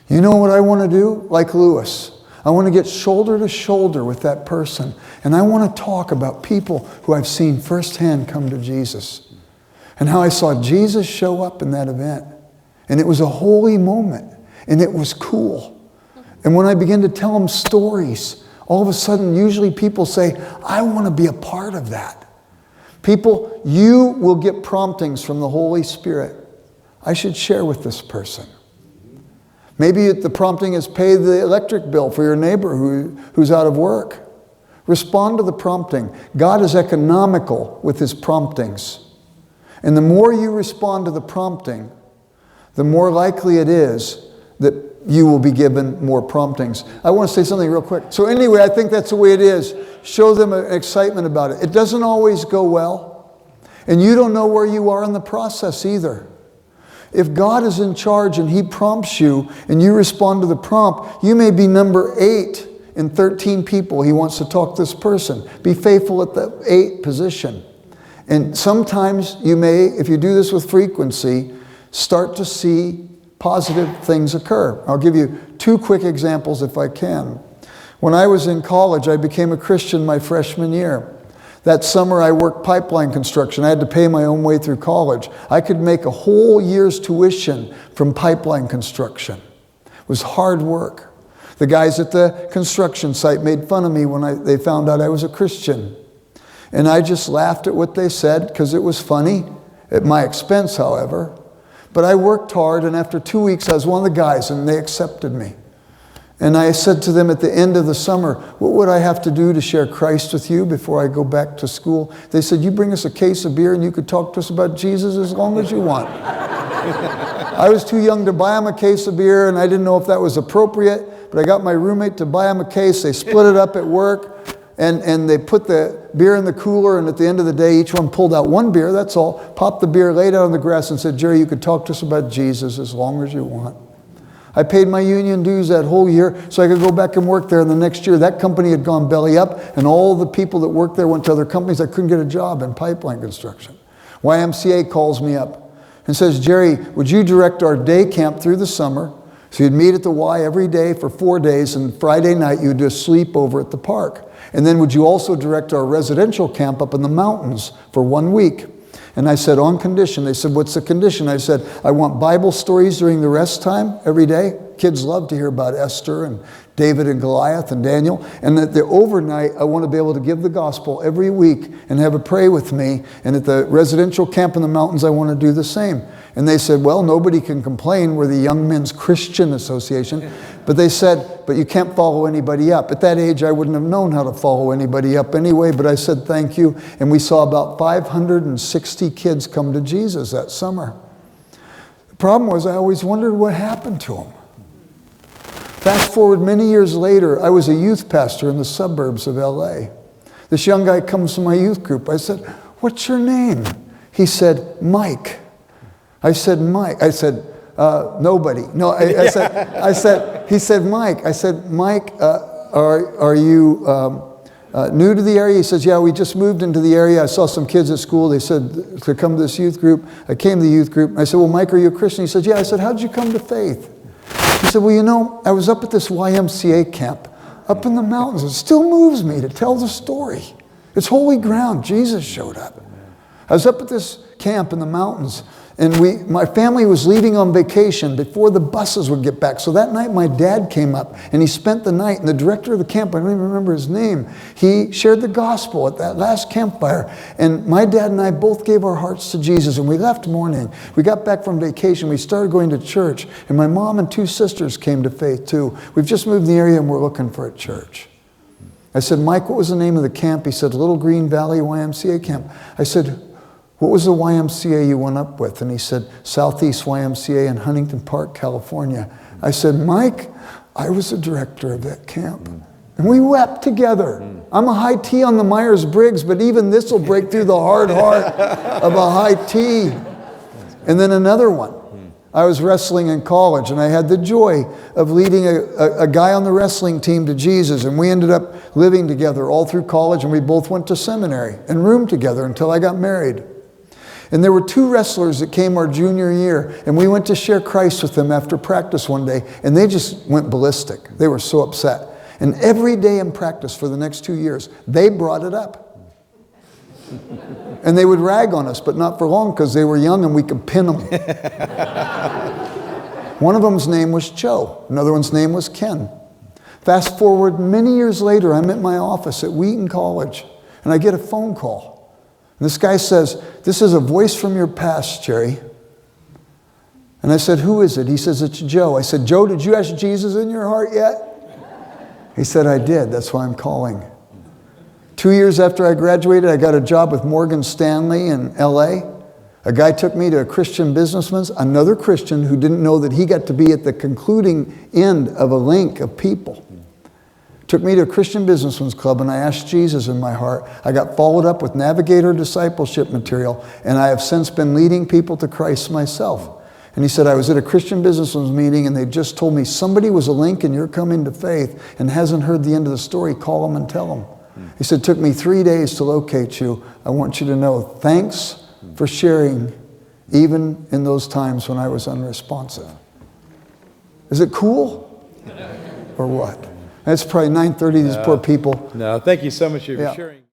You know what I want to do? Like Lewis. I want to get shoulder to shoulder with that person. And I want to talk about people who I've seen firsthand come to Jesus. And how I saw Jesus show up in that event. And it was a holy moment. And it was cool. And when I began to tell them stories, all of a sudden, usually people say, I want to be a part of that. People, you will get promptings from the Holy Spirit. I should share with this person. Maybe the prompting is pay the electric bill for your neighbor who's out of work. Respond to the prompting. God is economical with his promptings. And the more you respond to the prompting, the more likely it is that you will be given more promptings. I want to say something real quick. So anyway, I think that's the way it is. Show them an excitement about it. It doesn't always go well. And you don't know where you are in the process either. If God is in charge and he prompts you and you respond to the prompt, you may be number 8 in 13 people he wants to talk to this person. Be faithful at the 8th position. And sometimes you may, if you do this with frequency, start to see positive things occur. I'll give you 2 quick examples if I can. When I was in college, I became a Christian my freshman year. That summer I worked pipeline construction. I had to pay my own way through college. I could make a whole year's tuition from pipeline construction. It was hard work. The guys at the construction site made fun of me when they found out I was a Christian. And I just laughed at what they said because it was funny, at my expense, however. But I worked hard, and after 2 weeks I was one of the guys and they accepted me. And I said to them at the end of the summer, what would I have to do to share Christ with you before I go back to school? They said, you bring us a case of beer and you could talk to us about Jesus as long as you want. I was too young to buy them a case of beer, and I didn't know if that was appropriate, but I got my roommate to buy them a case. They split it up at work, and they put the beer in the cooler, and at the end of the day, each one pulled out 1 beer, that's all, popped the beer, laid it on the grass, and said, Jerry, you could talk to us about Jesus as long as you want. I paid my union dues that whole year so I could go back and work there. And the next year, that company had gone belly up, and all the people that worked there went to other companies. I couldn't get a job in pipeline construction. YMCA calls me up and says, Jerry, would you direct our day camp through the summer? So you'd meet at the Y every day for 4 days, and Friday night you'd do a sleepover at the park. And then would you also direct our residential camp up in the mountains for 1 week? And I said, on condition. They said, what's the condition? I said, I want Bible stories during the rest time every day. Kids love to hear about Esther and David and Goliath and Daniel. And at the overnight, I want to be able to give the gospel every week and have it pray with me. And at the residential camp in the mountains, I want to do the same. And they said, well, nobody can complain. We're the Young Men's Christian Association. But they said, but you can't follow anybody up. At that age, I wouldn't have known how to follow anybody up anyway, but I said, thank you. And we saw about 560 kids come to Jesus that summer. The problem was I always wondered what happened to them. Fast forward many years later, I was a youth pastor in the suburbs of LA. This young guy comes to my youth group. I said, what's your name? He said, Mike. I said, Mike. I said, nobody. No, he said, Mike. I said, Mike, are you new to the area? He says, yeah, we just moved into the area. I saw some kids at school. They said to come to this youth group. I came to the youth group. I said, well, Mike, are you a Christian? He said, yeah. I said, how'd you come to faith? He said, well, you know, I was up at this YMCA camp up in the mountains. It still moves me to tell the story. It's holy ground. Jesus showed up. I was up at this camp in the mountains, and my family was leaving on vacation before the buses would get back. So that night my dad came up and he spent the night, and the director of the camp, I don't even remember his name, he shared the gospel at that last campfire. And my dad and I both gave our hearts to Jesus, and we left morning. We got back from vacation, we started going to church, and my mom and 2 sisters came to faith too. We've just moved in the area and we're looking for a church. I said, Mike, what was the name of the camp? He said, Little Green Valley YMCA camp. I said, what was the YMCA you went up with? And he said, Southeast YMCA in Huntington Park, California. I said, Mike, I was the director of that camp. And we wept together. I'm a high T on the Myers-Briggs, but even this will break through the hard heart of a high T. And then another one. I was wrestling in college, and I had the joy of leading a guy on the wrestling team to Jesus, and we ended up living together all through college, and we both went to seminary and roomed together until I got married. And there were 2 wrestlers that came our junior year, and we went to share Christ with them after practice one day, and they just went ballistic. They were so upset. And every day in practice for the next 2 years, they brought it up. And they would rag on us, but not for long, because they were young and we could pin them. One of them's name was Joe. Another one's name was Ken. Fast forward many years later, I'm at my office at Wheaton College, and I get a phone call. And this guy says, "This is a voice from your past, Jerry." And I said, "Who is it?" He says, "It's Joe." I said, "Joe, did you ask Jesus in your heart yet?" He said, "I did. That's why I'm calling." 2 years after I graduated, I got a job with Morgan Stanley in LA. A guy took me to a Christian businessman, another Christian who didn't know that he got to be at the concluding end of a link of people. Took me to a Christian businessman's club, and I asked Jesus in my heart. I got followed up with Navigator discipleship material, and I have since been leading people to Christ myself. And he said, I was at a Christian businessman's meeting, and they just told me somebody was a link in your coming to faith and hasn't heard the end of the story. Call them and tell them. He said, it took me 3 days to locate you. I want you to know, thanks for sharing, even in those times when I was unresponsive. Is it cool? Or what? It's probably 9:30, these poor people. No, thank you so much for sharing.